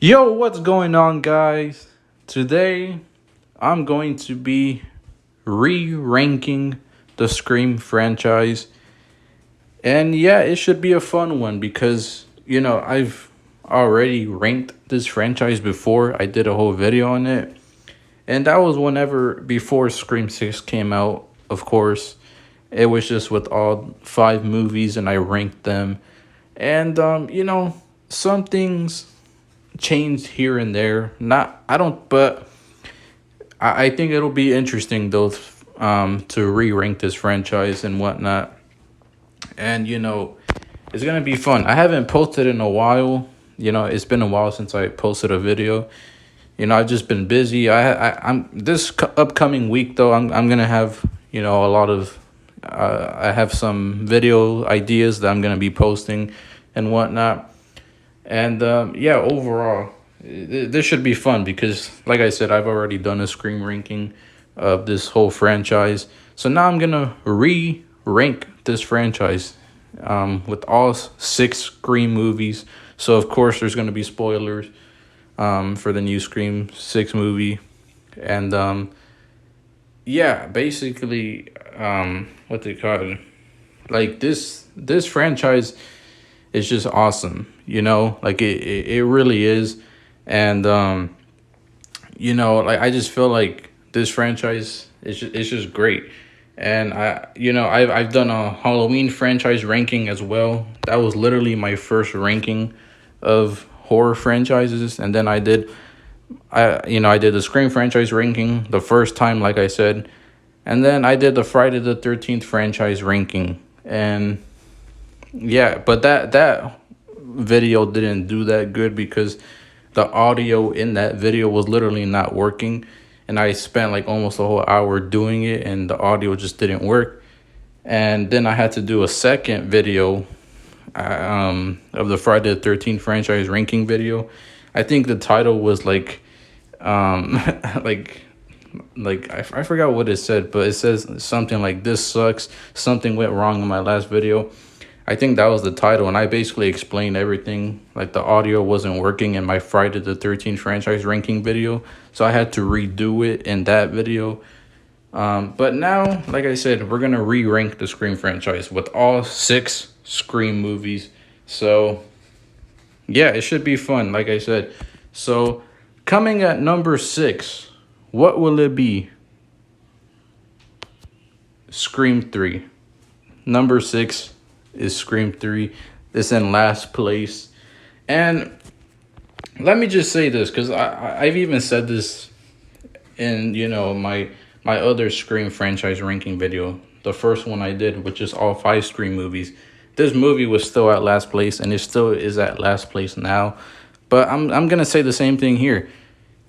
Yo, what's going on, guys? Today, I'm going to be re ranking the Scream franchise. And yeah, it should be a fun one because, I've already ranked this franchise before. I did a whole video on it. And that was whenever before Scream 6 came out, of course. It was just with all five movies and I ranked them. And, some things changed here and there. Not I don't, but I think it'll be interesting though, to re-rank this franchise and whatnot. And it's gonna be fun. I haven't posted in a while. It's been a while since I posted a video. I've just been busy. I'm this upcoming week though. I'm gonna have a lot of. I have some video ideas that I'm gonna be posting and whatnot. And yeah, overall, this should be fun because, like I said, I've already done a Scream ranking of this whole franchise. So now I'm gonna re-rank this franchise with all six Scream movies. So of course, there's gonna be spoilers for the new Scream 6 movie, and yeah, basically, what they call it, like this franchise is just awesome. Like it really is. And like I just feel like this franchise is just great. And I've done a Halloween franchise ranking as well. That was literally my first ranking of horror franchises. And then I did the Scream franchise ranking the first time, like I said. And then I did the Friday the 13th franchise ranking. And yeah, but that video didn't do that good because the audio in that video was literally not working, and I spent like almost a whole hour doing it and the audio just didn't work. And then I had to do a second video of the Friday the 13th franchise ranking video. I think the title was like like I forgot what it said, but it says something like "this sucks, something went wrong in my last video." I think that was the title, and I basically explained everything. Like the audio wasn't working in my Friday the 13th franchise ranking video, so I had to redo it in that video. But now, like I said, we're gonna re-rank the Scream franchise with all six Scream movies. So yeah, it should be fun, like I said. So coming at number 6, what will it be? Scream 3. Number 6 is Scream 3. It's in last place. And let me just say this, because I've even said this in, my other Scream franchise ranking video. The first one I did, which is all 5 Scream movies. This movie was still at last place, and it still is at last place now. But I'm going to say the same thing here.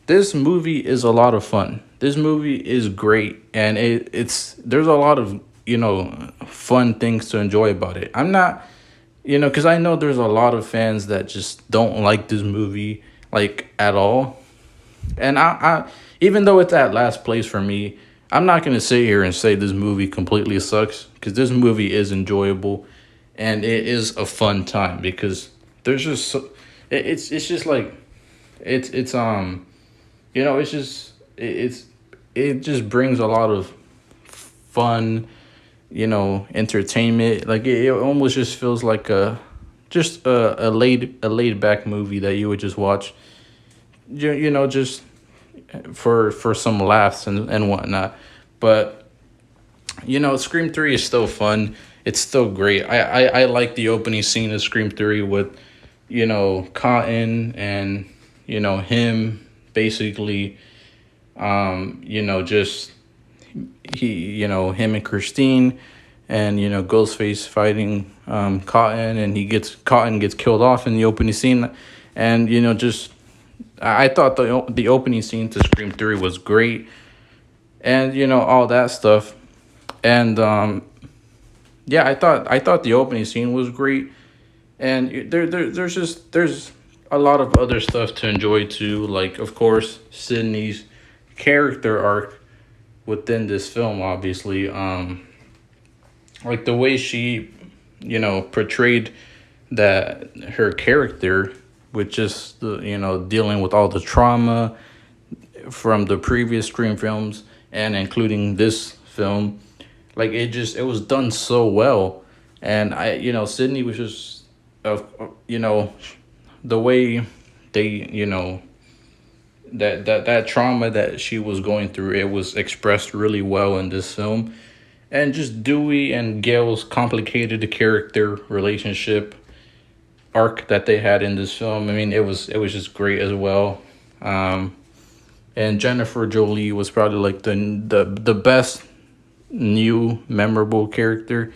This movie is a lot of fun. This movie is great, and there's a lot of fun things to enjoy about it. I'm not, because I know there's a lot of fans that just don't like this movie like at all. And I even though it's at last place for me, I'm not gonna sit here and say this movie completely sucks, because this movie is enjoyable, and it is a fun time because there's just it's just like it's it's just it just brings a lot of fun, entertainment. Like it almost just feels like a laid back movie that you would just watch, just for some laughs and whatnot. But Scream 3 is still fun. It's still great. I like the opening scene of Scream 3 with Cotton and him basically just him and Christine, and Ghostface fighting Cotton, and Cotton gets killed off in the opening scene. And just I thought the opening scene to Scream 3 was great, and all that stuff. And yeah, I thought the opening scene was great. And there's a lot of other stuff to enjoy too, like of course Sydney's character arc within this film. Obviously, like the way she portrayed that her character with just the, dealing with all the trauma from the previous Scream films and including this film. Like it was done so well, and Sydney was just, you know, the way they, that trauma that she was going through, it was expressed really well in this film. And just Dewey and Gail's complicated character relationship arc that they had in this film. I mean, it was just great as well. And Jennifer Jolie was probably like the best new memorable character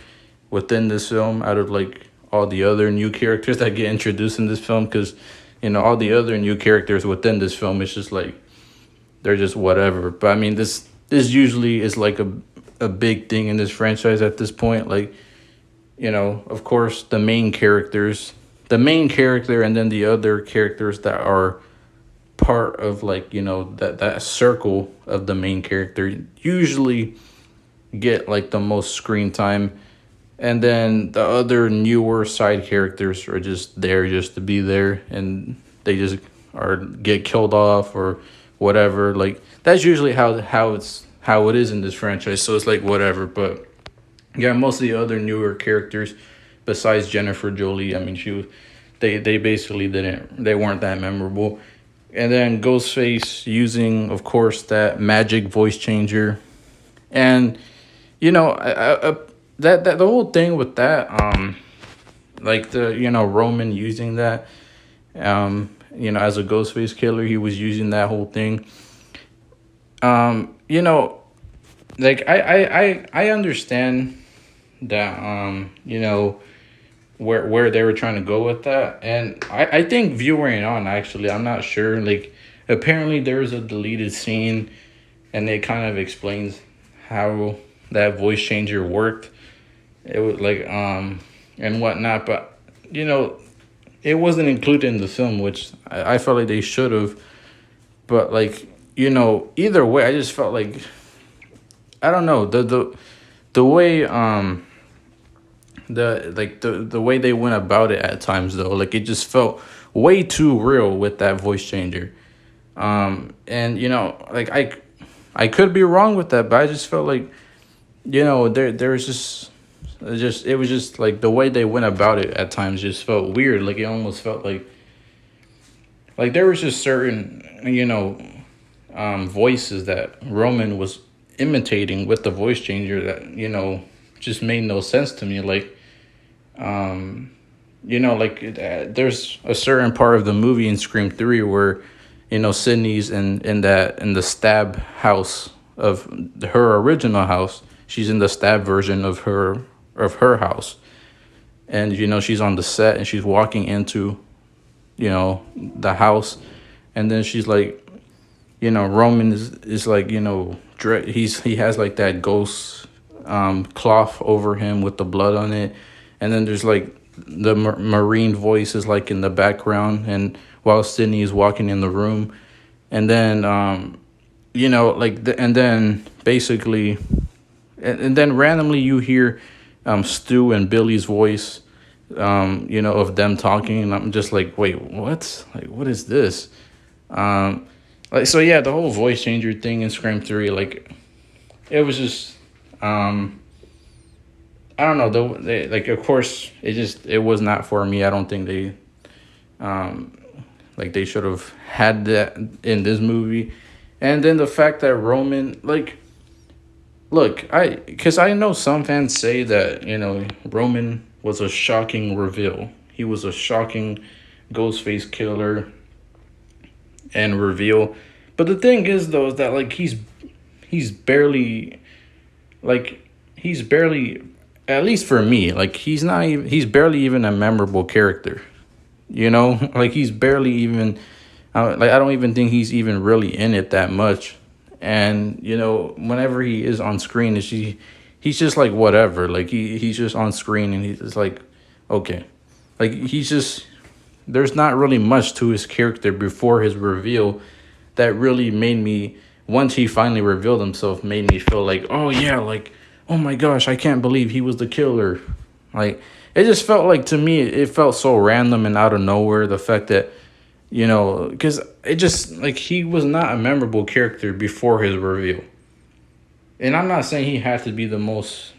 within this film out of like all the other new characters that get introduced in this film, because all the other new characters within this film, it's just like they're just whatever. But I mean, this usually is like a big thing in this franchise at this point. Like, of course, the main character and then the other characters that are part of, like, that circle of the main character usually get like the most screen time, and then the other newer side characters are just there just to be there, and they just are get killed off or whatever. Like, that's usually how it is in this franchise, so it's like whatever. But yeah, most of the other newer characters besides Jennifer Jolie, I mean, they basically they weren't that memorable. And then Ghostface using, of course, that magic voice changer. And that the whole thing with that, like the Roman using that, as a Ghostface killer, he was using that whole thing. Like I understand that, where they were trying to go with that, and I think viewing it on, actually, I'm not sure, like, apparently there was a deleted scene and it kind of explains how that voice changer worked. It was like and whatnot, but it wasn't included in the film, which I felt like they should have. But like, either way, I just felt like, I don't know, the way the way they went about it at times, though, like, it just felt way too real with that voice changer. And like, I could be wrong with that, but I just felt like, there was just it was just like the way they went about it at times just felt weird. Like, it almost felt like there was just certain voices that Roman was imitating with the voice changer that just made no sense to me. Like, there's a certain part of the movie in Scream 3 where Sydney's in the stab house of her original house. She's in the stab version of her house, and she's on the set and she's walking into the house, and then she's like, Roman is like, he has like that ghost cloth over him with the blood on it, and then there's like the marine voice is like in the background, and while Sydney is walking in the room, and then and then basically, and then randomly you hear Stu and Billy's voice, of them talking, and I'm just like, wait, what? Like, what is this? Like, so yeah, the whole voice changer thing in Scream 3, like, it was just, I don't know, like, of course, it was not for me. I don't think they, like, they should have had that in this movie. And then the fact that Roman, like, look, because I know some fans say that, Roman was a shocking reveal. He was a shocking Ghostface killer and reveal. But the thing is, though, is that, like, he's barely, at least for me, like, he's barely even a memorable character. Like, he's barely even, like, I don't even think he's even really in it that much. And whenever he is on screen, he's just like whatever. Like, he's just on screen and he's just like, okay, like, there's not really much to his character before his reveal that really made me, once he finally revealed himself, made me feel like, oh yeah, like, oh my gosh, I can't believe he was the killer. Like, it just felt like, to me, it felt so random and out of nowhere, the fact that because it just like he was not a memorable character before his reveal. And I'm not saying he had to be the most.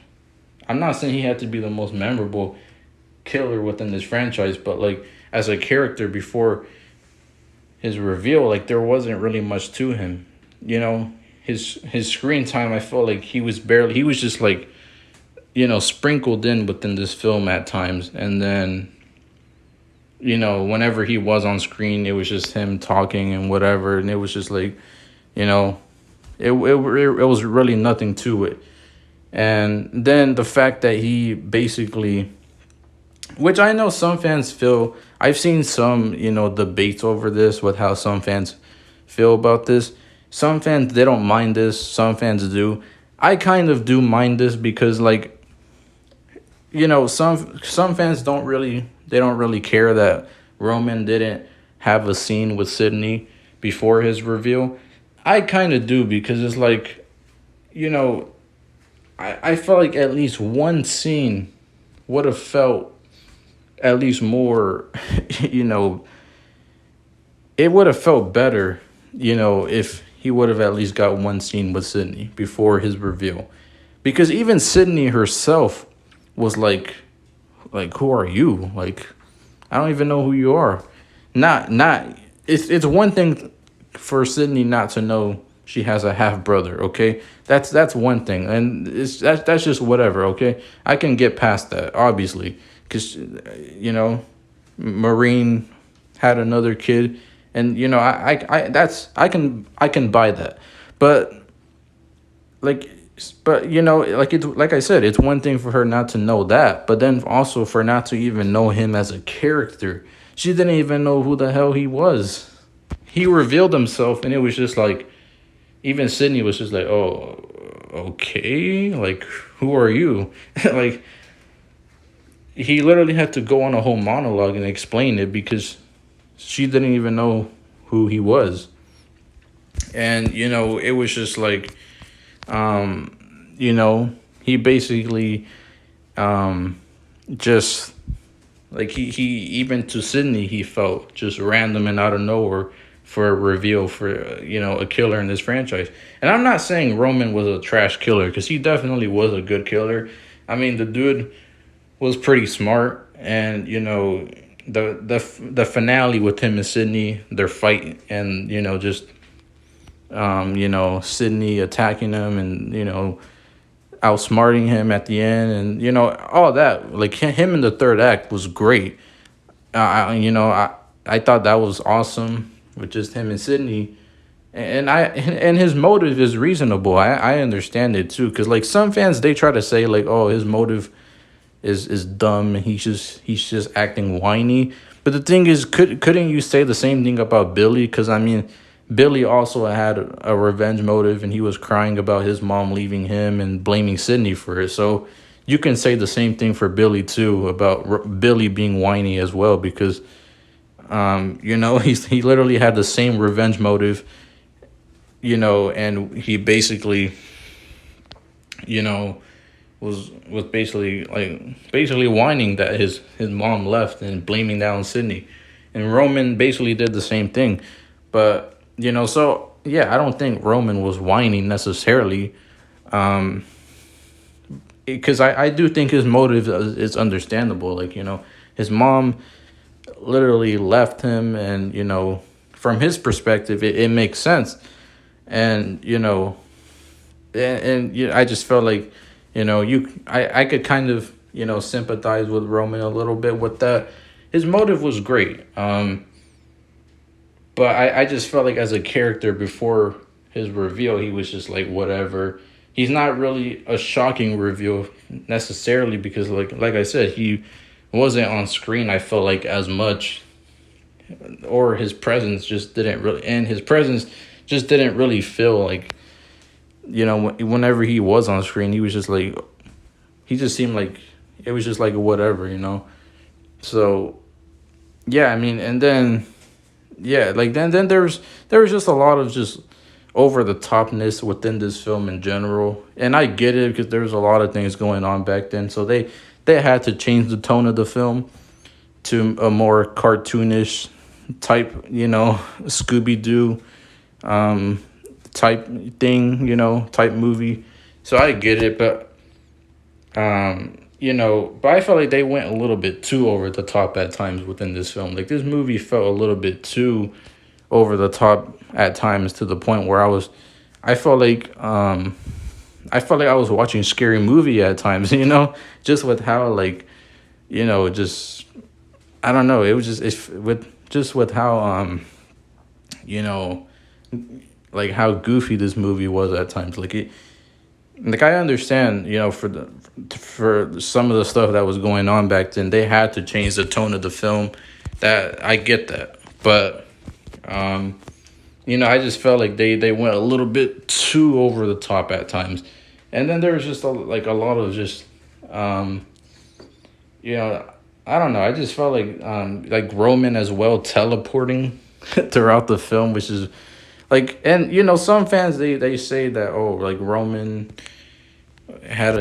I'm not saying he had to be the most memorable killer within this franchise, but like as a character before his reveal, like there wasn't really much to him. His screen time, I felt like he was just like, sprinkled in within this film at times, and then whenever he was on screen, it was just him talking and whatever, and it was just like, it was really nothing to it. And then the fact that he basically, which I know some fans feel, I've seen some, debates over this with how some fans feel about this. Some fans, they don't mind this. Some fans do. I kind of do mind this because, like, some fans they don't really care that Roman didn't have a scene with Sydney before his reveal. I kind of do because it's like, I felt like at least one scene would have felt at least more, you know, it would have felt better, if he would have at least got one scene with Sydney before his reveal. Because even Sydney herself was like, who are you? Like, I don't even know who you are. Not it's one thing for Sydney not to know she has a half brother, okay? That's one thing. And that's just whatever, okay? I can get past that, obviously, cuz Marine had another kid, and I can buy that. But like like like I said, it's one thing for her not to know that, but then also for not to even know him as a character. She didn't even know who the hell he was. He revealed himself, and it was just like, even Sydney was just like, oh, okay, like, who are you? Like, he literally had to go on a whole monologue and explain it because she didn't even know who he was. And it was just like, he basically just like he even to Sydney, he felt just random and out of nowhere for a reveal for a killer in this franchise. And I'm not saying Roman was a trash killer, because he definitely was a good killer. I mean, the dude was pretty smart, and the finale with him and Sydney, their fight, and just Sydney attacking him, and outsmarting him at the end, and all that, like him in the third act was great. I thought that was awesome with just him and Sydney, and his motive is reasonable. I understand it too, because like some fans, they try to say like, oh, his motive is dumb, and he's just acting whiny. But the thing is, couldn't you say the same thing about Billy? Because I mean, Billy also had a revenge motive, and he was crying about his mom leaving him and blaming Sydney for it. So you can say the same thing for Billy too, about Billy being whiny as well, because he literally had the same revenge motive, and he basically, was basically whining that his mom left and blaming that on Sydney. And Roman basically did the same thing. But so yeah, I don't think Roman was whining necessarily, because I do think his motive is understandable. Like, his mom literally left him, and from his perspective, it makes sense. And I just felt like, I could kind of sympathize with Roman a little bit with that. His motive was great, but I just felt like as a character before his reveal, he was just like whatever. He's not really a shocking reveal necessarily, because like I said, he wasn't on screen, I felt like, as much, or his presence just didn't really feel like, whenever he was on screen, he was just like, he just seemed like it was just like whatever, So yeah, I mean, and then yeah, like then there was just a lot of just over the topness within this film in general. And I get it, because there was a lot of things going on back then, so they had to change the tone of the film to a more cartoonish, type, Scooby Doo type thing, type movie. So I get it, but but I felt like they went a little bit too over the top at times within this film. Like this movie felt a little bit too over the top at times, to the point where I felt like I was watching Scary Movie at times, just with how like, just I don't know, it was with how you know, like how goofy this movie was at times. Like I understand, for some of the stuff that was going on back then, they had to change the tone of the film. That I get that, but I just felt like they went a little bit too over the top at times, and then there was just a lot of just I don't know. I just felt like Roman as well teleporting throughout the film, which is like, and some fans they say that, oh, like Roman had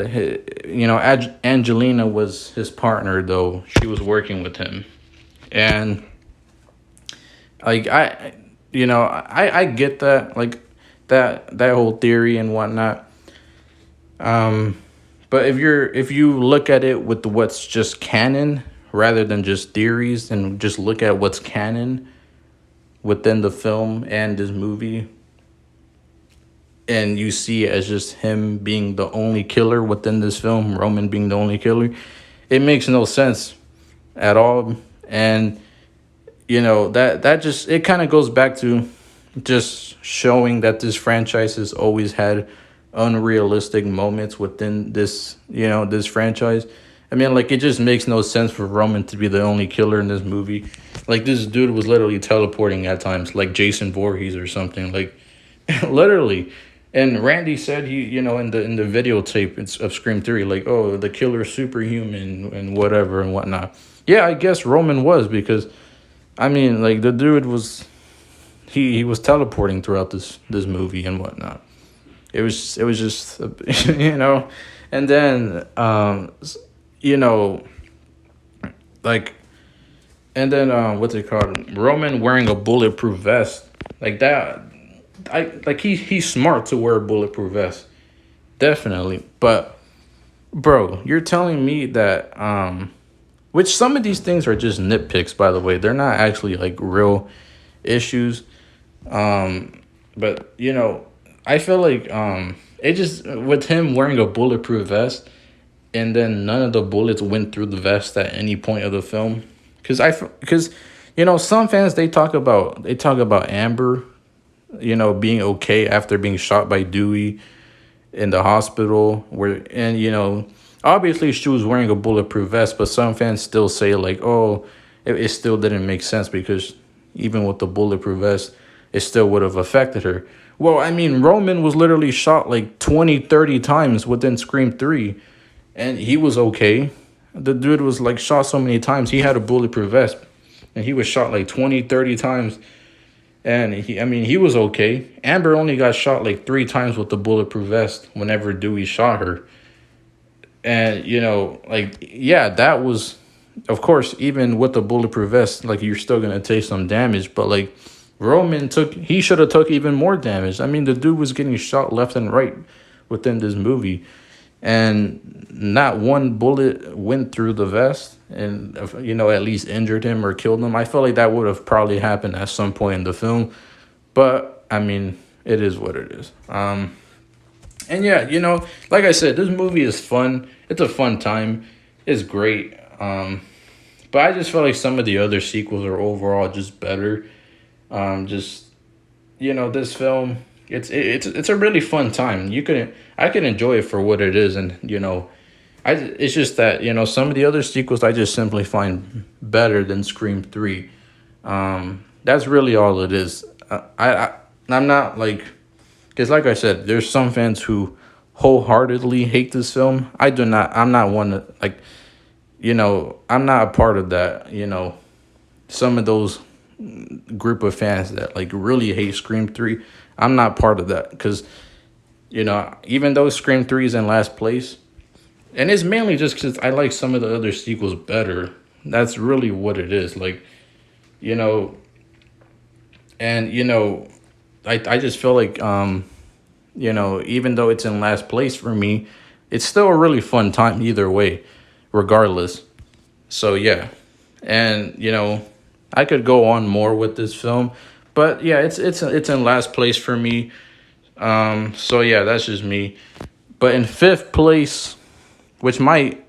Angelina was his partner, though she was working with him, and like I get that, like that whole theory and whatnot. But if you look at it with what's just canon rather than just theories, and just look at what's canon within the film and this movie, and you see it as just him being the only killer within this film, Roman being the only killer, it makes no sense at all. And that just, it kind of goes back to just showing that this franchise has always had unrealistic moments within this franchise. I mean, like, it just makes no sense for Roman to be the only killer in this movie. Like, this dude was literally teleporting at times, like Jason Voorhees or something, like literally. And Randy said, he, in the videotape of Scream 3, like, oh, the killer's superhuman and whatever and whatnot. Yeah, I guess Roman was, because I mean, like, the dude was, he was teleporting throughout this movie and whatnot. It was just and then like, and then what's it called? Roman wearing a bulletproof vest like that. He's smart to wear a bulletproof vest, definitely. But bro, you're telling me that which some of these things are just nitpicks, by the way. They're not actually like real issues. But I feel like it just, with him wearing a bulletproof vest, and then none of the bullets went through the vest at any point of the film. Because some fans, they talk about Amber, being okay after being shot by Dewey in the hospital, and obviously she was wearing a bulletproof vest, but some fans still say like, oh, it still didn't make sense, because even with the bulletproof vest, it still would have affected her. Well, I mean, Roman was literally shot like 20, 30 times within Scream 3, and he was okay. The dude was like shot so many times. He had a bulletproof vest, and he was shot like 20, 30 times. And he was okay. Amber only got shot like 3 times with the bulletproof vest whenever Dewey shot her. And, yeah, that was, of course, even with the bulletproof vest, like, you're still going to take some damage. But, like, Roman he should have took even more damage. I mean, the dude was getting shot left and right within this movie, and not one bullet went through the vest and at least injured him or killed him. I felt like that would have probably happened at some point in the film, but I mean, it is what it is. And yeah, like I said, this movie is fun. It's a fun time. It's great. But I just felt like some of the other sequels are overall just better. This film, it's a really fun time. I can enjoy it for what it is, and it's just that some of the other sequels I just simply find better than Scream 3. That's really all it is. I'm not like, because like I said, there's some fans who wholeheartedly hate this film. I'm not one that, like, I'm not a part of that. Some of those group of fans that like really hate Scream 3, I'm not part of that, because even though Scream 3 is in last place, and it's mainly just because I like some of the other sequels better. That's really what it is. Like, And I just feel like even though it's in last place for me, it's still a really fun time either way, regardless. So yeah, and I could go on more with this film, but yeah, it's in last place for me. So yeah, that's just me. But in fifth place, which might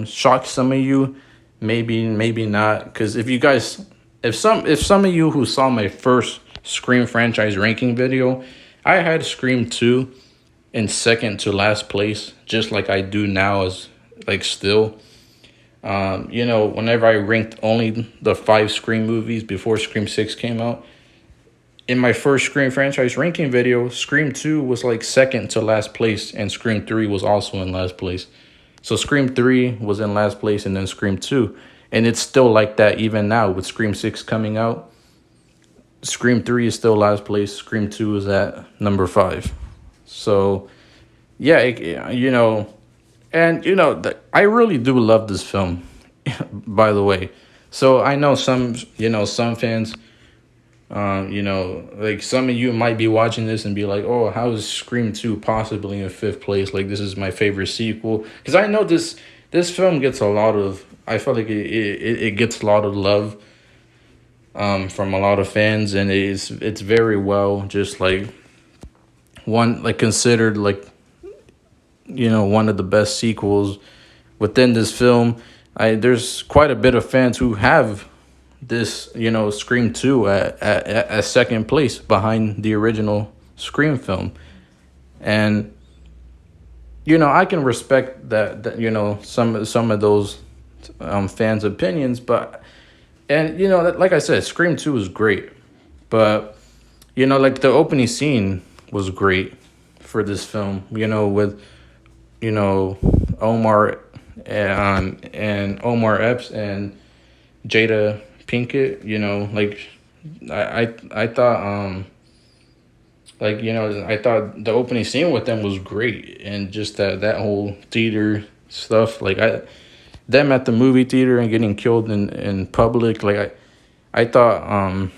shock some of you, maybe not, because if some of you who saw my first Scream franchise ranking video, I had Scream 2 in second to last place, just like I do now, as like still. Whenever I ranked only the 5 Scream movies before Scream 6 came out, in my first Scream franchise ranking video, Scream 2 was like second to last place, and Scream 3 was also in last place. So Scream 3 was in last place, and then Scream 2. And it's still like that even now with Scream 6 coming out. Scream 3 is still last place. Scream 2 is at number 5. So, yeah, and I really do love this film, by the way. So I know some fans, like some of you might be watching this and be like, oh, how is Scream 2 possibly in fifth place? Like, this is my favorite sequel. Because I know this film gets I feel like it gets a lot of love from a lot of fans, and it's very well just like considered like one of the best sequels within this film. There's quite a bit of fans who have this Scream 2 at second place behind the original Scream film. And I can respect that some of those fans' opinions, but like I said, Scream 2 is great, but like the opening scene was great for this film, with Omar and Omar Epps and Jada Pinkett. Like I thought I thought the opening scene with them was great, and just that whole theater stuff, like them at the movie theater and getting killed in public, like I thought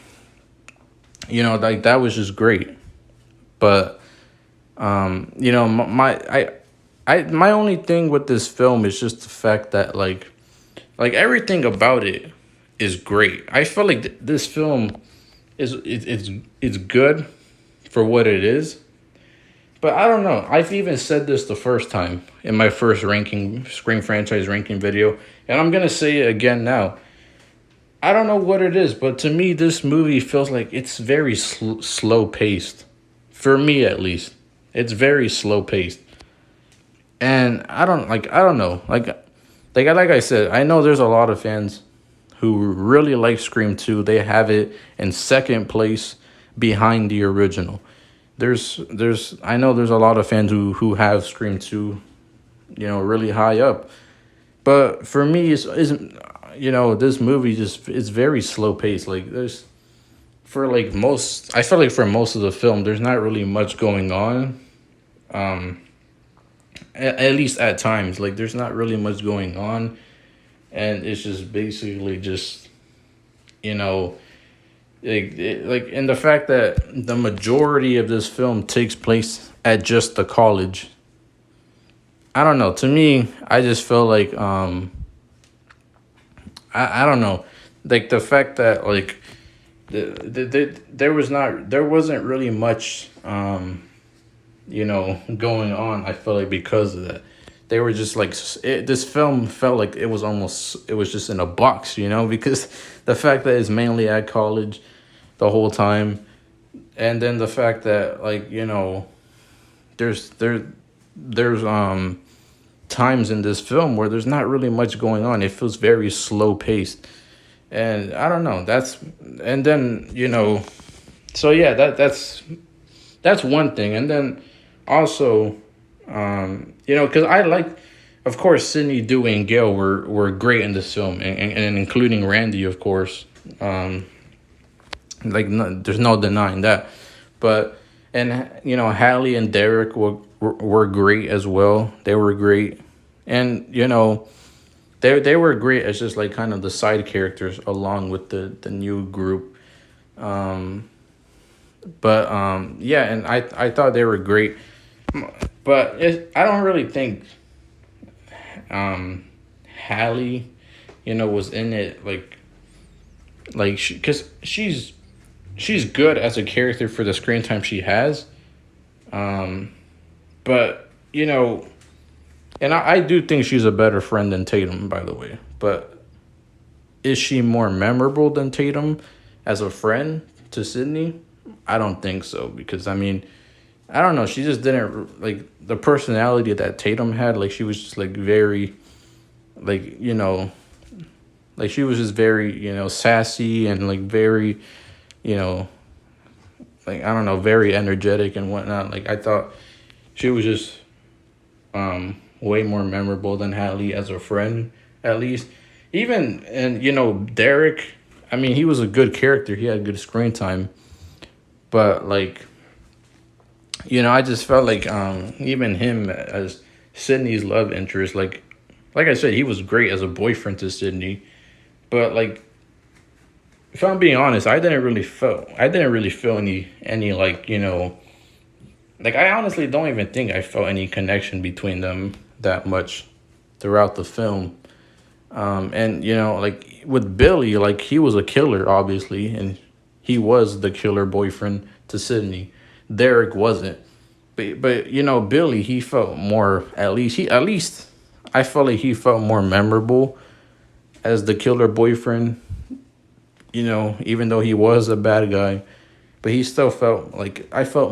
like that was just great. But my only thing with this film is just the fact that like everything about it is great. I feel like this film it's good for what it is. But I don't know. I've even said this the first time in my first Scream franchise ranking video, and I'm gonna say it again now. I don't know what it is, but to me, this movie feels like it's very slow paced. For me, at least, it's very slow paced, and I don't know. Like I said, I know there's a lot of fans who really like Scream 2. They have it in second place behind the original. I know there's a lot of fans who have Scream 2, really high up. But for me, this movie just is very slow paced. Like I feel like for most of the film, there's not really much going on. At least at times, like there's not really much going on, and it's just basically just, and the fact that the majority of this film takes place at just the college. I don't know. To me, I just feel like I don't know, like the fact that like there wasn't really much going on. I feel like because of that, they were just like this film felt like it was just in a box, because the fact that it's mainly at college the whole time, and then the fact that like there's times in this film where there's not really much going on. It feels very slow paced, and I don't know. And then so yeah, that's one thing, and then also because I like, of course, Sidney, Dewey, and Gale were great in this film, and including Randy, of course. There's no denying that, but and Hallie and Derek were great as well. They were great, and they were great as just like kind of the side characters along with the new group. But yeah, and I thought they were great. But I don't really think um Hallie, was in it like because she's good as a character for the screen time she has. Um, but and I do think she's a better friend than Tatum, by the way. But is she more memorable than Tatum as a friend to Sydney? I don't think so because I mean, I don't know. She just didn't like the personality that Tatum had. Like she was just like very, like like she was just very sassy and like very, you know, like I don't know, very energetic and whatnot. Like I thought she was just way more memorable than Hallie as a friend, at least. Even and Derek, I mean he was a good character. He had good screen time, but like I just felt like even him as Sydney's love interest, like I said, he was great as a boyfriend to Sydney, but like if I'm being honest, I didn't really feel any like like I honestly don't even think I felt any connection between them that much throughout the film. And like with Billy, like he was a killer, obviously, and he was the killer boyfriend to Sydney. Derek wasn't, but Billy, he felt more. At least I felt like he felt more memorable as the killer boyfriend. Even though he was a bad guy, but he still felt like I felt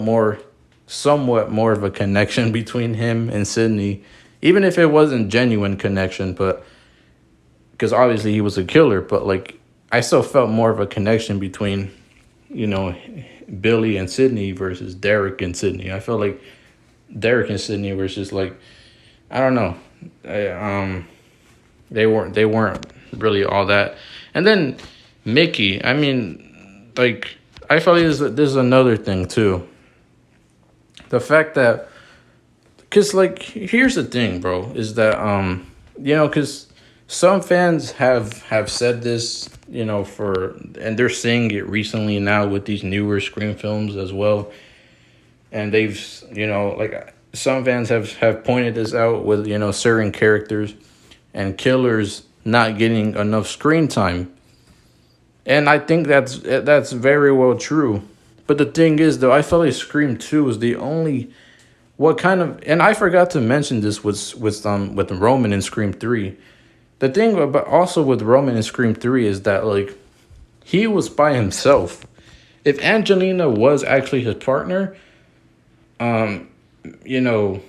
somewhat more of a connection between him and Sydney, even if it wasn't genuine connection, but because obviously he was a killer, but like I still felt more of a connection between, you know, Billy and Sydney versus Derek and Sydney. I felt like Derek and Sydney were just like I don't know, I, they weren't really all that. And then Mickey, I mean, like I felt like this is another thing too. The fact that, cause like here's the thing, bro, is that cause some fans have said this, and they're saying it recently now with these newer Scream films as well, and they've like some fans have pointed this out with certain characters and killers not getting enough screen time, and I think that's very well true. But the thing is, though, I felt like Scream 2 was the only what kind of, and I forgot to mention this with Roman in Scream 3. The thing about also with Roman in Scream 3 is that like he was by himself. If Angelina was actually his partner, um, you know,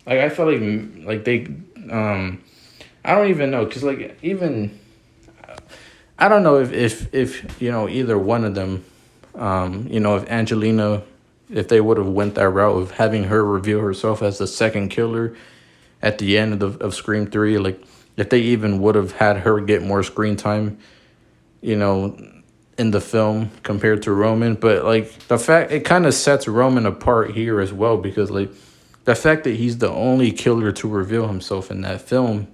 like I felt like they, I don't even know, cause like even I don't know if either one of them, if Angelina, if they would have went that route of having her reveal herself as the second killer at the end of Scream 3, like if they even would have had her get more screen time, you know, in the film compared to Roman. But like the fact, it kind of sets Roman apart here as well, because like the fact that he's the only killer to reveal himself in that film,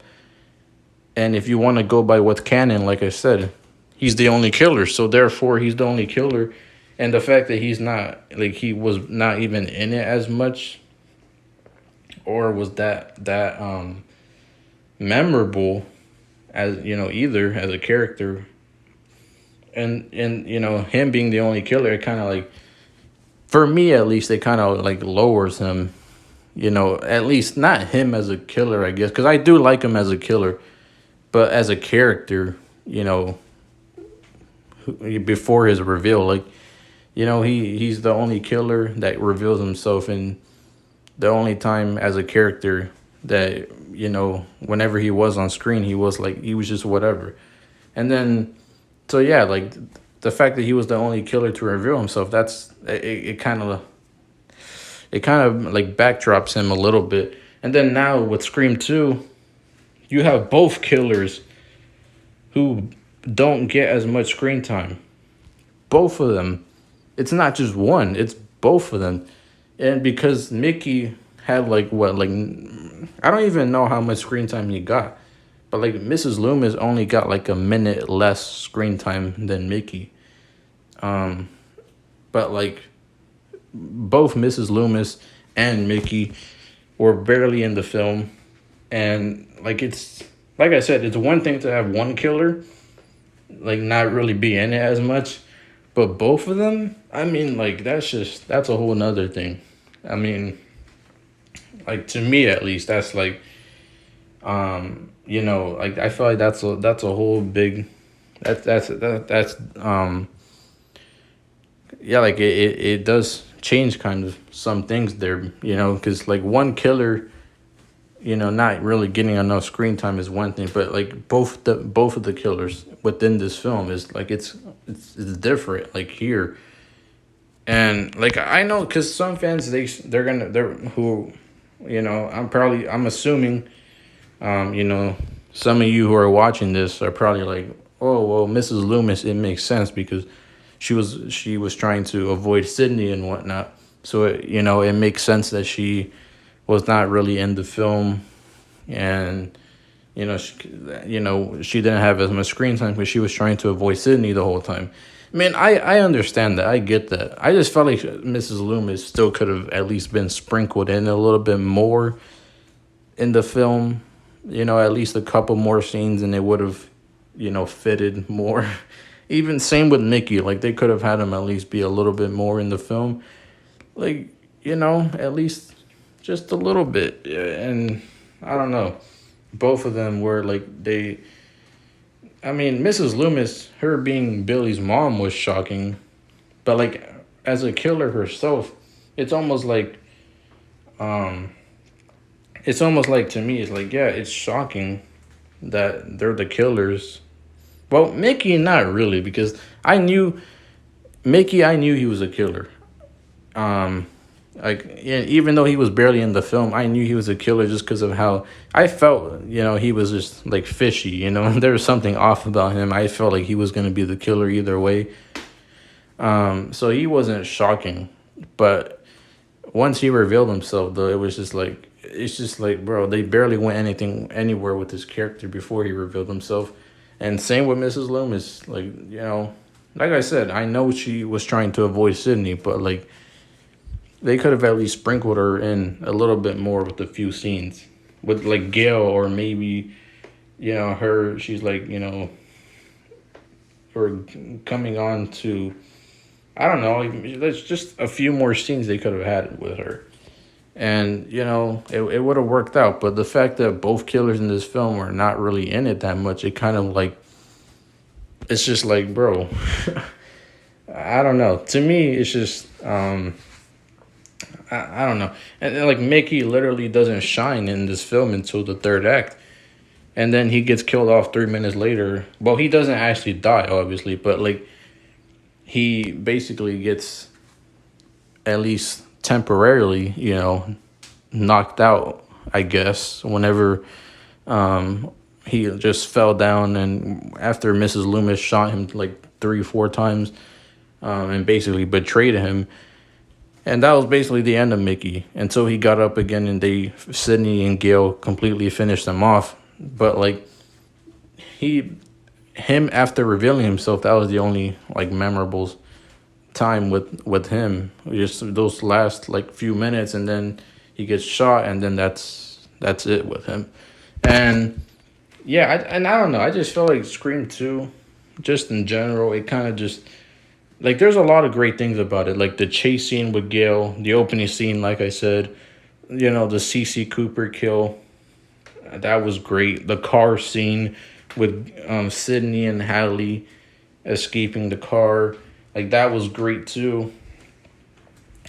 and if you want to go by what's canon, like I said, he's the only killer, so therefore he's the only killer. And the fact that he was not even in it as much, or was that memorable as either as a character, and him being the only killer, it kind of like, for me at least, it kind of like lowers him, at least not him as a killer, I guess, because I do like him as a killer, but as a character, before his reveal, like he's the only killer that reveals himself, and the only time as a character that whenever he was on screen, he was just whatever. And then so yeah, like the fact that he was the only killer to reveal himself, it kind of like backdrops him a little bit. And then now with Scream 2, you have both killers who don't get as much screen time. Both of them. It's not just one, it's both of them. And because Mickey had like I don't even know how much screen time he got, but like Mrs. Loomis only got like a minute less screen time than Mickey. but like both Mrs. Loomis and Mickey were barely in the film, and like it's like I said, it's one thing to have one killer like not really be in it as much, but both of them, I mean, like that's a whole nother thing. I mean, like to me at least, that's like like I feel like that's a whole big that's yeah, like it does change kind of some things there, because like one killer, not really getting enough screen time is one thing, but like both of the killers within this film is like it's different. Like here, and like I know because some fans they're who, I'm assuming, some of you who are watching this are probably like, oh well, Mrs. Loomis, it makes sense because she was trying to avoid Sydney and whatnot, so it makes sense that she was not really in the film, and she didn't have as much screen time because she was trying to avoid Sydney the whole time. I mean, I understand that. I get that. I just felt like Mrs. Loomis still could have at least been sprinkled in a little bit more in the film. At least a couple more scenes, and it would have, fitted more. Even same with Mickey. Like, they could have had him at least be a little bit more in the film. Like, at least just a little bit. And I don't know. Both of them were like, I mean, Mrs. Loomis, her being Billy's mom was shocking. But like, as a killer herself, it's almost like, to me, it's like, yeah, it's shocking that they're the killers. Well, Mickey, not really, because I knew he was a killer. Like, yeah, even though he was barely in the film, I knew he was a killer just because of how I felt. He was just like fishy. There was something off about him. I felt like he was gonna be the killer either way. So he wasn't shocking, but once he revealed himself, though, it's just like, bro, they barely went anywhere with his character before he revealed himself. And same with Mrs. Loomis. Like, like I said, I know she was trying to avoid Sydney, but like, they could have at least sprinkled her in a little bit more with a few scenes. With like Gail, or maybe, she's like, or coming on to, I don't know, like, there's just a few more scenes they could have had with her. And, it would have worked out. But the fact that both killers in this film are not really in it that much, it kind of like, it's just like, bro, I don't know. To me, it's just, I don't know. And like, Mickey literally doesn't shine in this film until the third act. And then he gets killed off 3 minutes later. Well, he doesn't actually die, obviously, but like, he basically gets at least temporarily, knocked out, I guess, whenever he just fell down, and after Mrs. Loomis shot him like 3-4 times, and basically betrayed him. And that was basically the end of Mickey until he got up again, and Sydney and Gail completely finished him off. But like, him after revealing himself, that was the only like memorable time with him. Just those last like few minutes, and then he gets shot, and then that's it with him. And yeah, I don't know. I just feel like Scream 2, just in general, it kind of just, like, there's a lot of great things about it. Like the chase scene with Gail, the opening scene, like I said, the CC Cooper kill, that was great. The car scene with Sydney and Hallie escaping the car, like, that was great too.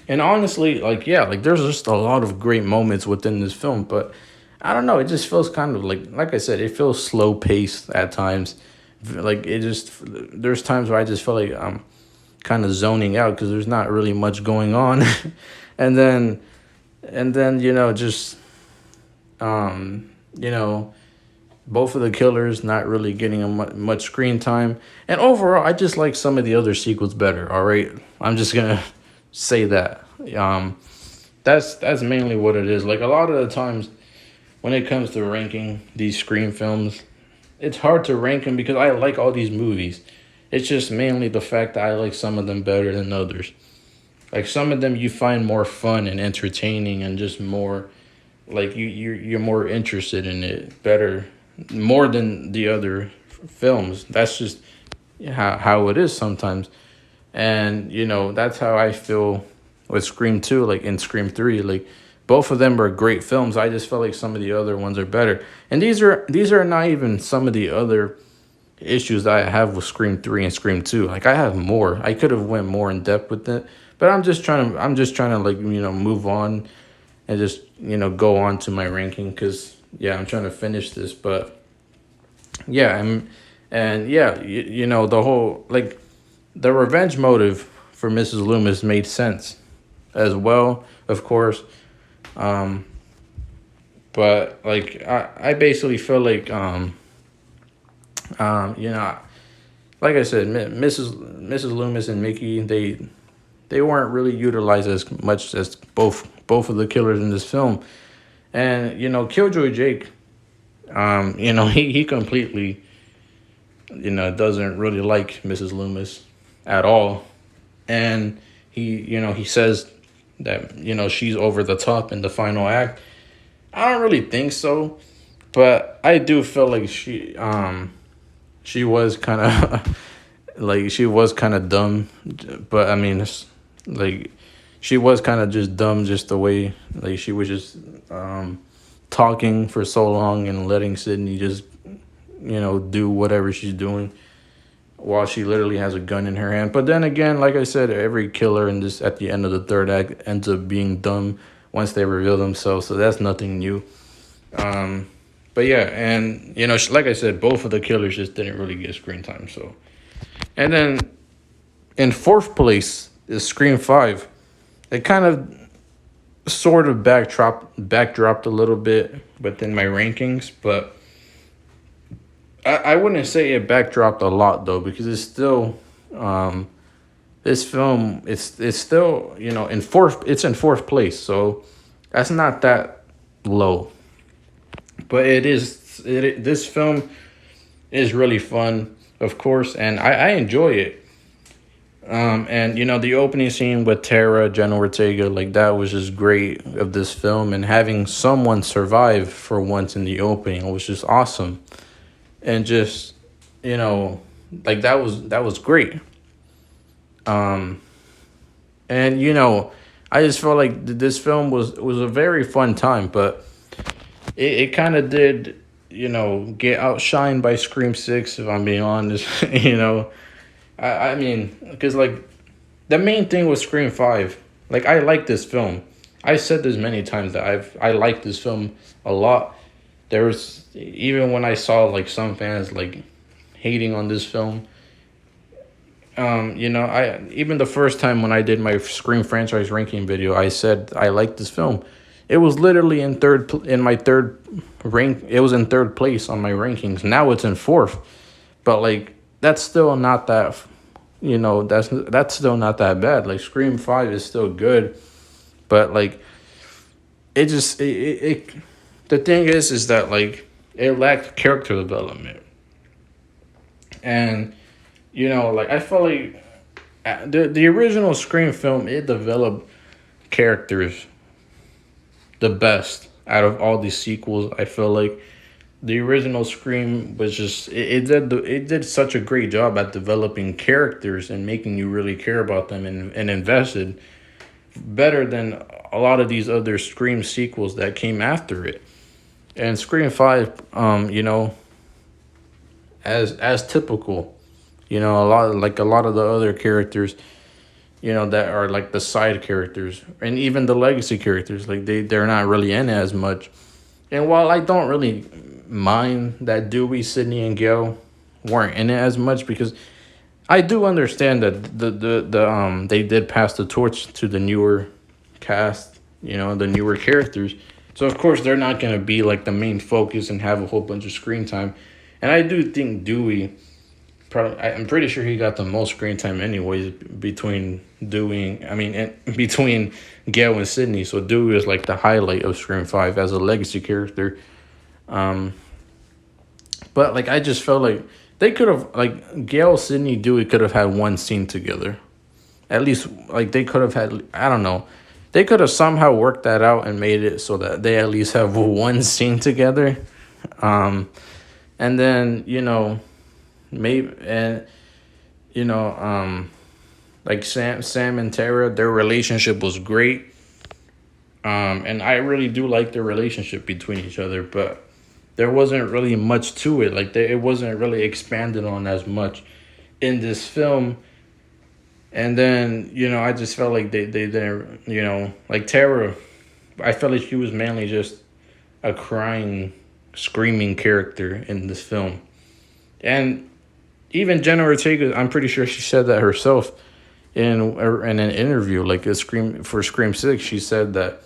And honestly, like, yeah, like, there's just a lot of great moments within this film, but I don't know, it just feels kind of like I said, it feels slow paced at times. Like, there's times where I just feel like I'm kind of zoning out because there's not really much going on. and then just both of the killers not really getting much screen time. And overall, I just like some of the other sequels better, all right? I'm just going to say that. That's mainly what it is. Like, a lot of the times when it comes to ranking these Scream films, it's hard to rank them because I like all these movies. It's just mainly the fact that I like some of them better than others. Like some of them you find more fun and entertaining and just more like you're more interested in it better more than the other films. That's just how it is sometimes. And that's how I feel with Scream 2, like in Scream 3. Like both of them are great films. I just felt like some of the other ones are better. And these are not even some of the other issues that I have with Scream 3 and Scream 2. Like I have more. I could have went more in depth with it. But I'm just trying to like, move on and just, go on to my ranking cuz yeah, I'm trying to finish this, but yeah, and yeah, the whole like the revenge motive for Mrs. Loomis made sense as well, of course. Um, but like I basically feel like you know, like I said, Mrs. Loomis and Mickey, they weren't really utilized as much as both of the killers in this film. And Killjoy Jake, he completely doesn't really like Mrs. Loomis at all, and he says that she's over the top in the final act. I don't really think so, but I do feel like she was kind of like she was kind of dumb, but I mean it's like she was kind of just dumb, just the way like she was just talking for so long and letting Sydney just do whatever she's doing while she literally has a gun in her hand. But then again, like I said, every killer in this at the end of the third act ends up being dumb once they reveal themselves, so that's nothing new. But yeah, and like I said, both of the killers just didn't really get screen time. So, and then in fourth place is Scream 5. It kind of sort of backdropped a little bit within my rankings, but I wouldn't say it backdropped a lot though, because it's still this film it's still in fourth place, so that's not that low. But this film is really fun, of course, and I enjoy it. And the opening scene with Tara, Jenna Ortega, like that was just great of this film, and having someone survive for once in the opening was just awesome. And just like that was great. And I just felt like this film was a very fun time, but it kind of did get outshined by Scream 6, if I'm being honest. I mean, because like the main thing with Scream 5, like I like this film. I said this many times that I like this film a lot. There was even when I saw like some fans like hating on this film. I even the first time when I did my Scream franchise ranking video, I said I like this film. It was literally in my third rank. It was in third place on my rankings. Now it's in fourth, but like that's still not that. That's still not that bad. Like Scream 5 is still good, but like it just it the thing is that like it lacked character development. And like I felt like the original Scream film, it developed characters the best out of all these sequels. I feel like the original Scream was just it did such a great job at developing characters and making you really care about them and invested, better than a lot of these other Scream sequels that came after it. And Scream 5, as typical, a lot of the other characters, that are like the side characters and even the legacy characters, like they're not really in it as much. And while I don't really mind that Dewey, Sydney, and Gail weren't in it as much, because I do understand that they did pass the torch to the newer cast, the newer characters. So of course they're not gonna be like the main focus and have a whole bunch of screen time. And I do think Dewey, I'm pretty sure he got the most screen time anyways between between Gail and Sydney. So Dewey is like the highlight of Scream 5 as a legacy character. But like I just felt like they could have, like Gail, Sydney, Dewey could have had one scene together, at least like they could have had, I don't know, they could have somehow worked that out and made it so that they at least have one scene together. Um, and then, maybe, and, you know, like Sam and Tara, their relationship was great. And I really do like their relationship between each other, but there wasn't really much to it. Like it wasn't really expanded on as much in this film. And then, I just felt like they didn't, like Tara, I felt like she was mainly just a crying, screaming character in this film. And even Jenna Ortega, I'm pretty sure she said that herself in an interview, like Scream 6. She said that,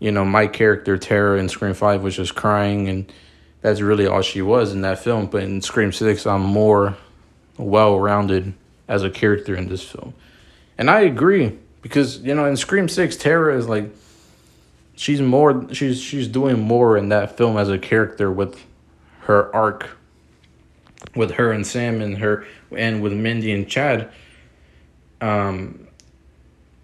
my character Tara in Scream 5 was just crying, and that's really all she was in that film. But in Scream 6, I'm more well-rounded as a character in this film. And I agree, because, in Scream 6, Tara is like, she's doing more in that film as a character with her arc, with her and Sam and with Mindy and Chad. And,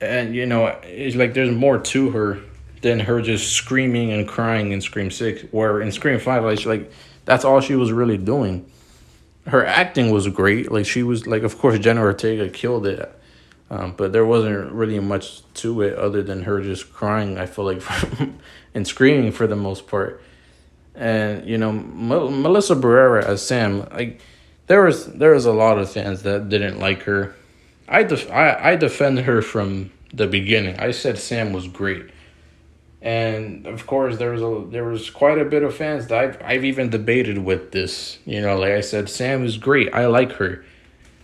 it's like there's more to her than her just screaming and crying in Scream 6, where in Scream 5, like that's all she was really doing. Her acting was great. Like, she was, like, of course, Jenna Ortega killed it. But there wasn't really much to it other than her just crying, I feel like, and screaming for the most part. And, Melissa Barrera as Sam, like, there was a lot of fans that didn't like her. I defended her from the beginning. I said Sam was great. And of course, there was quite a bit of fans that I've even debated with this. Like I said, Sam is great. I like her,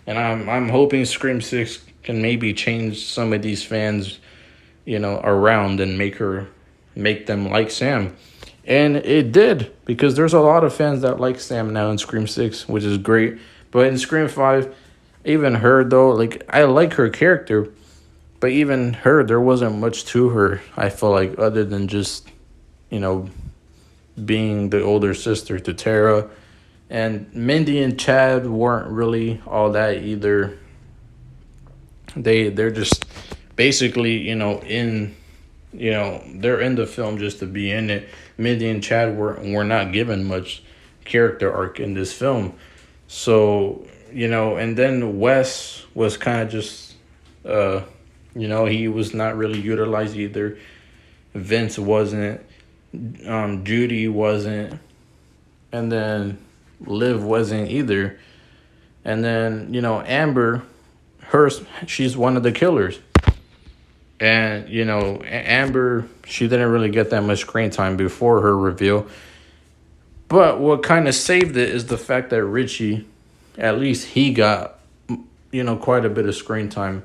and I'm hoping Scream 6 can maybe change some of these fans, around and make them like Sam. And it did, because there's a lot of fans that like Sam now in Scream 6, which is great. But in Scream 5, even her though, like I like her character. But even her, there wasn't much to her, I feel like, other than just, being the older sister to Tara. And Mindy and Chad weren't really all that either. They're just basically, they're in the film just to be in it. Mindy and Chad were not given much character arc in this film. So, and then Wes was kind of just... he was not really utilized either. Vince wasn't. Judy wasn't. And then Liv wasn't either. And then, Amber, she's one of the killers. And, Amber, she didn't really get that much screen time before her reveal. But what kind of saved it is the fact that Richie, at least he got, quite a bit of screen time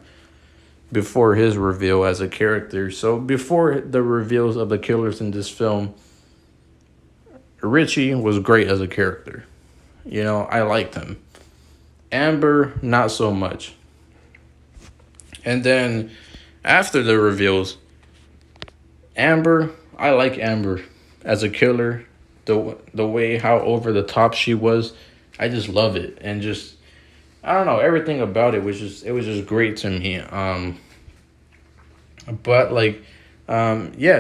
before his reveal as a character. So before the reveals of the killers in this film, Richie was great as a character. I liked him. Amber, not so much. And then after the reveals, Amber, I like Amber as a killer. The way how over the top she was, I just love it. And just, I don't know, everything about it was just great to me. But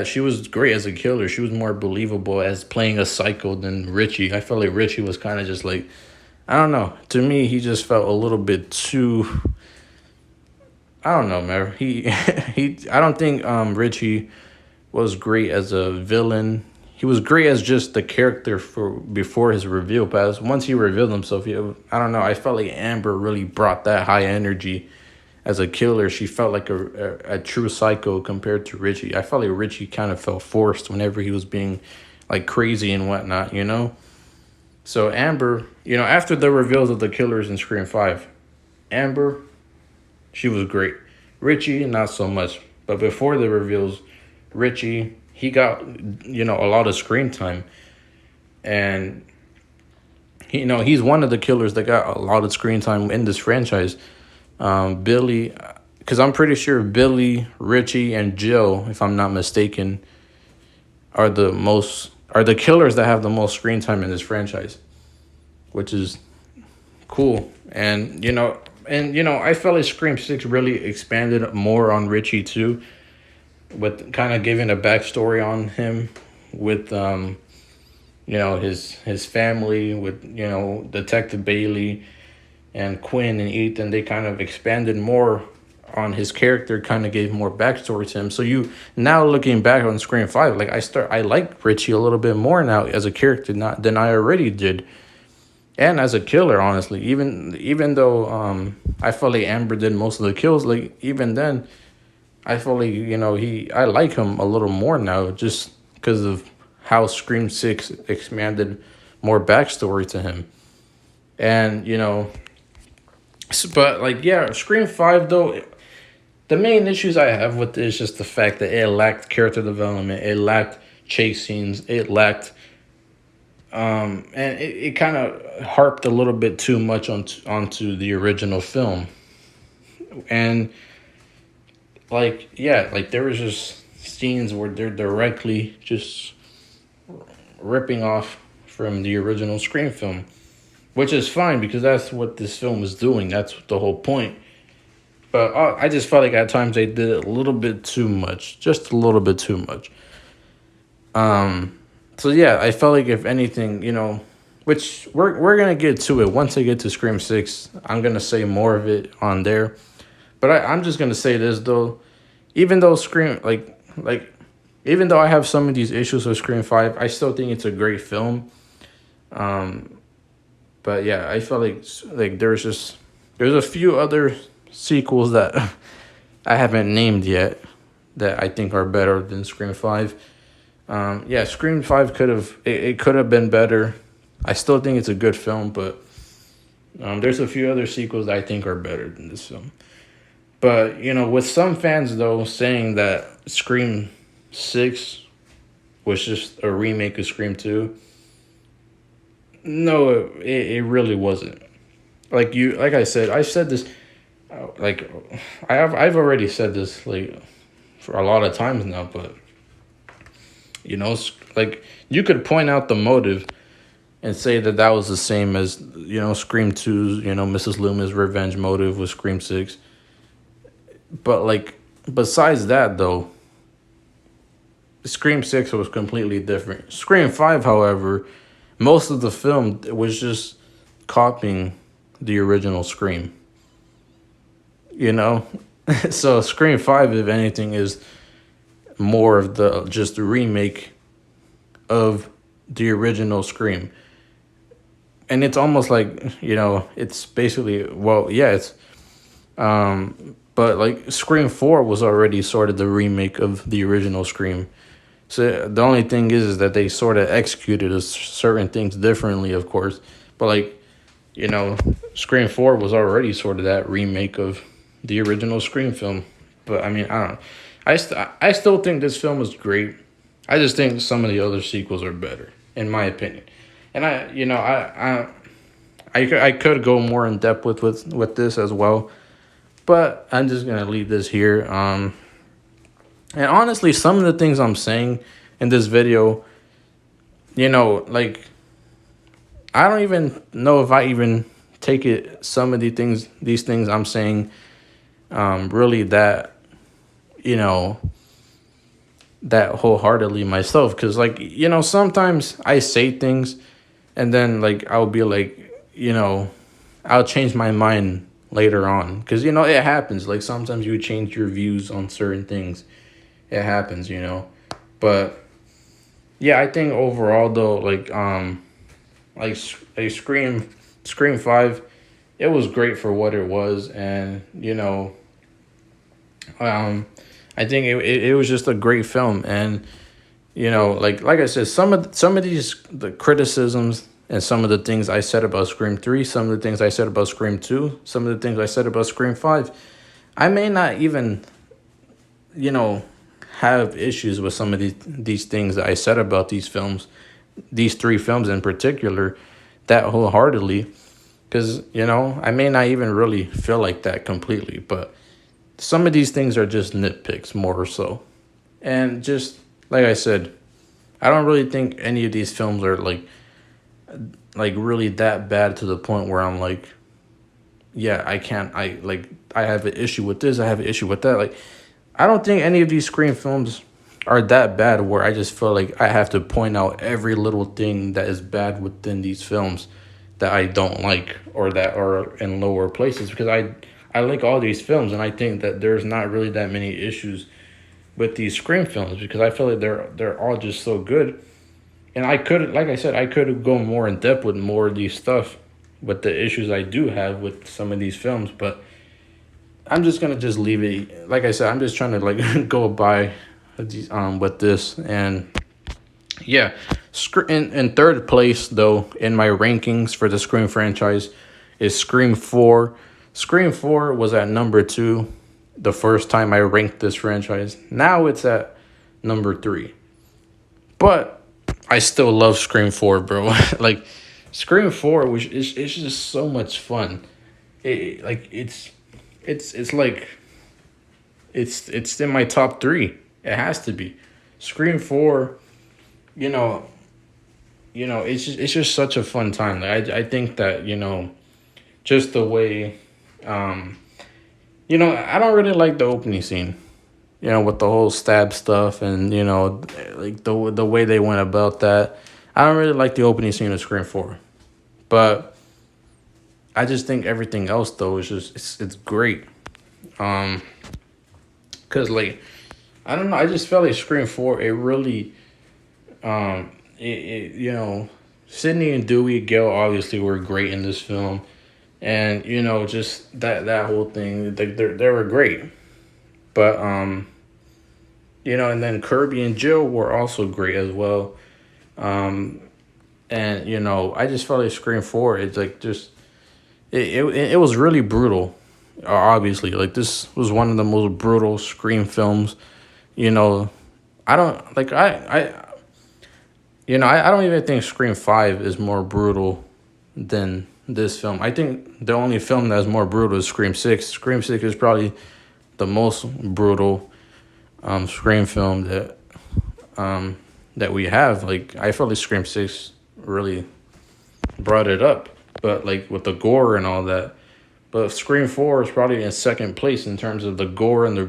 she was great as a killer. She was more believable as playing a psycho than Richie. I felt like Richie was kind of just like, I don't know. To me, he just felt a little bit too, I don't know, man. I don't think Richie was great as a villain. He was great as just the character before his reveal. But once he revealed himself, I don't know. I felt like Amber really brought that high energy as a killer. She felt like a true psycho compared to Richie. I felt like Richie kind of felt forced whenever he was being like crazy and whatnot, So Amber, after the reveals of the killers in Scream 5, Amber, she was great. Richie, not so much. But before the reveals, Richie, he got, a lot of screen time. And, he's one of the killers that got a lot of screen time in this franchise. Billy, because I'm pretty sure Billy, Richie, and Jill, if I'm not mistaken, are the killers that have the most screen time in this franchise, which is cool. And, And I felt like Scream 6 really expanded more on Richie too, with kind of giving a backstory on him with his family, with Detective Bailey and Quinn and Ethan. They kind of expanded more on his character, kind of gave more backstory to him. So you now looking back on Scream 5, like I like Richie a little bit more now as a character not than I already did. And as a killer, honestly, even though I felt like Amber did most of the kills, like even then, I feel like I like him a little more now, just because of how Scream 6 expanded more backstory to him, and but like yeah, Scream 5 though. The main issues I have with it is just the fact that it lacked character development, it lacked chase scenes, it lacked and it kind of harped a little bit too much onto the original film. And like yeah, like there was just scenes where they're directly just ripping off from the original Scream film, which is fine because that's what this film is doing. That's the whole point. But I just felt like at times they did it a little bit too much, just a little bit too much. So yeah, I felt like if anything, which we're gonna get to it once I get to Scream 6. I'm gonna say more of it on there, but I'm just gonna say this though, even though Scream like even though I have some of these issues with Scream 5, I still think it's a great film. But yeah, I felt like there's a few other sequels that I haven't named yet that I think are better than Scream 5. Yeah, Scream 5 it could have been better. I still think it's a good film, but there's a few other sequels that I think are better than this film. But with some fans though saying that Scream 6 was just a remake of Scream 2, no, it really wasn't. Like I said, I've said this, like I've already said this like for a lot of times now, but like you could point out the motive and say that was the same as Scream 2's Mrs. Loomis' revenge motive with Scream 6. But like besides that though, Scream 6 was completely different. Scream 5, however, most of the film was just copying the original Scream. So Scream 5, if anything, is more of just the remake of the original Scream. And it's almost like, it's basically, well, yeah, it's but like Scream 4 was already sort of the remake of the original Scream. So the only thing is that they sort of executed certain things differently, of course. But like, Scream 4 was already sort of that remake of the original Scream film. But I mean, I don't know. I still think this film is great. I just think some of the other sequels are better, in my opinion. And I could go more in depth with this as well, but I'm just gonna leave this here. And honestly, some of the things I'm saying in this video, like I don't even know if I even take it. Some of these things I'm saying, really that that wholeheartedly myself, because like sometimes I say things and then like I'll be like I'll change my mind later on, because it happens. Like sometimes you change your views on certain things. It happens. But yeah, I think overall though, like a Scream 5, it was great for what it was. And I think it was just a great film. And like I said, some of the criticisms and some of the things I said about Scream 3, some of the things I said about Scream 2, some of the things I said about Scream 5, I may not even have issues with some of these things that I said about these films, these three films in particular, that wholeheartedly, because I may not even really feel like that completely. But some of these things are just nitpicks more so. And just like I said, I don't really think any of these films are like really that bad to the point where I'm like yeah, I can't. I have an issue with this. I have an issue with that. Like, I don't think any of these Scream films are that bad where I just feel like I have to point out every little thing that is bad within these films that I don't like or that are in lower places, because I like all these films, and I think that there's not really that many issues with these Scream films because I feel like they're all just so good. And I could, like I said, I could have gone more in depth with more of these stuff with the issues I do have with some of these films, but I'm just gonna just leave it. Like I said, I'm just trying to like go by with this. And yeah, in third place though in my rankings for the Scream franchise is Scream 4. Scream 4 was at number 2 the first time I ranked this franchise. Now it's at number 3. But I still love Scream 4, bro. Like, Scream 4, which is it's just so much fun. Like it's like it's in my top 3. It has to be. Scream 4, you know, it's just such a fun time. Like, I think that, just the way I don't really like the opening scene, with the whole stab stuff and, like the way they went about that. I don't really like the opening scene of Scream 4. But I just think everything else though is just it's great. Cause like I don't know, I just felt like Scream 4 it really Sydney and Dewey Gale obviously were great in this film. And just that whole thing, they were great. But and then Kirby and Jill were also great as well. And I just felt like Scream 4, it's like just it was really brutal. Obviously, like this was one of the most brutal Scream films. I don't like I don't even think Scream 5 is more brutal than this film. I think the only film that's more brutal is Scream 6. Scream 6 is probably the most brutal Scream film that we have. Like, I felt like Scream 6 really brought it up, but like with the gore and all that. But Scream 4 is probably in second place in terms of the gore and the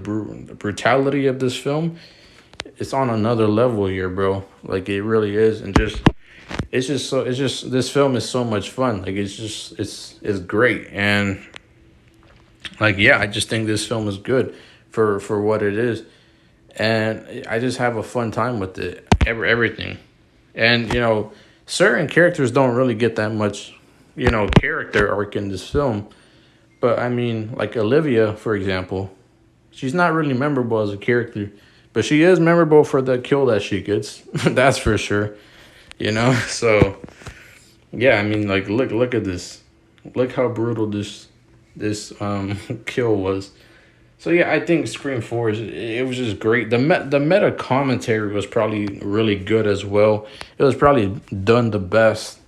brutality of this film. It's on another level here, bro. Like, it really is. And this film is so much fun. Like, it's great. And like, yeah, I just think this film is good for what it is. And I just have a fun time with it. Everything. And, certain characters don't really get that much, character arc in this film. But I mean, like Olivia, for example, she's not really memorable as a character, but she is memorable for the kill that she gets. That's for sure. So yeah, I mean, like look at this, look how brutal this kill was. So yeah, I think Scream 4 it was just great. The meta commentary was probably really good as well. It was probably done the best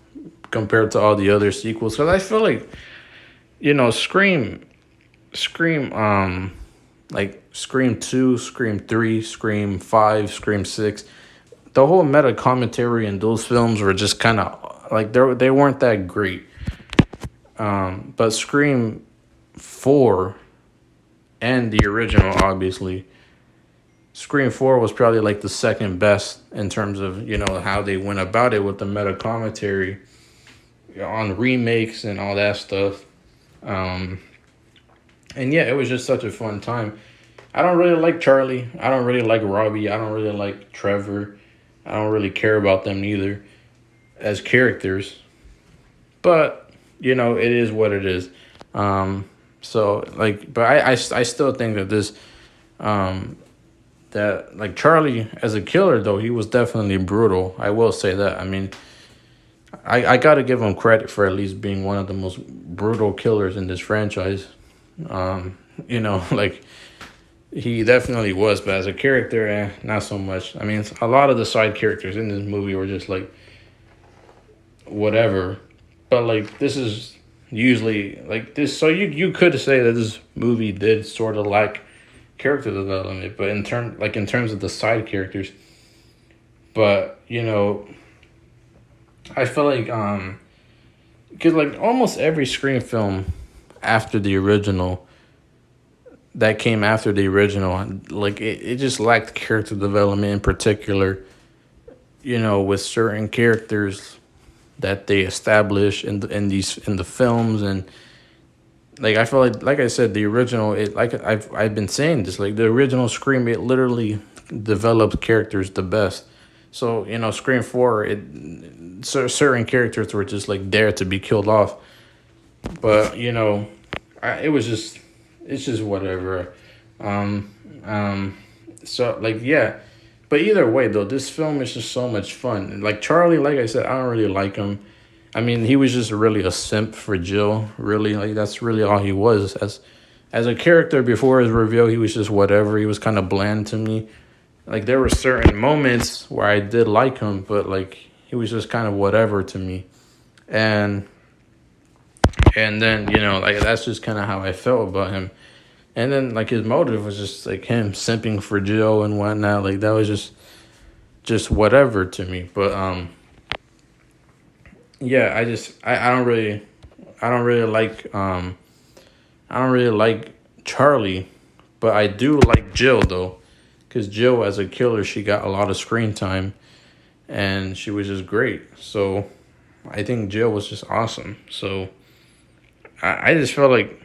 compared to all the other sequels, because I feel like Scream, like Scream 2, Scream 3, Scream 5, Scream 6, the whole meta commentary in those films were just kind of like they weren't that great. But Scream 4 and the original, obviously, Scream 4 was probably like the second best in terms of, how they went about it with the meta commentary on remakes and all that stuff. And yeah, it was just such a fun time. I don't really like Charlie. I don't really like Robbie. I don't really like Trevor. I don't really care about them neither as characters. But, it is what it is. So, like, but I still think that this, that, like, Charlie as a killer, though, he was definitely brutal. I will say that. I mean, I got to give him credit for at least being one of the most brutal killers in this franchise. Like, he definitely was, but as a character, not so much. I mean, a lot of the side characters in this movie were just like whatever, but like this is usually like this. So you could say that this movie did sort of lack character development, but in terms of the side characters, but I feel like because like almost every Scream film after the original, that came after the original, like it just lacked character development in particular, with certain characters that they establish in the films. And like I feel like I said, the original, it, like I've been saying this, like the original Scream, it literally developed characters the best. So Scream 4, certain characters were just like there to be killed off. But it was just, it's just whatever. Um, so like, yeah. But either way though, this film is just so much fun. Like Charlie, like I said, I don't really like him. I mean, he was just really a simp for Jill. Really, like that's really all he was. As a character before his reveal, he was just whatever. He was kind of bland to me. Like there were certain moments where I did like him, but like he was just kind of whatever to me. And then like that's just kind of how I felt about him. And then like his motive was just like him simping for Jill and whatnot. Like that was just whatever to me. But yeah, I don't really like I don't really like Charlie, but I do like Jill though, because Jill as a killer, she got a lot of screen time, and she was just great. So I think Jill was just awesome. So I just felt like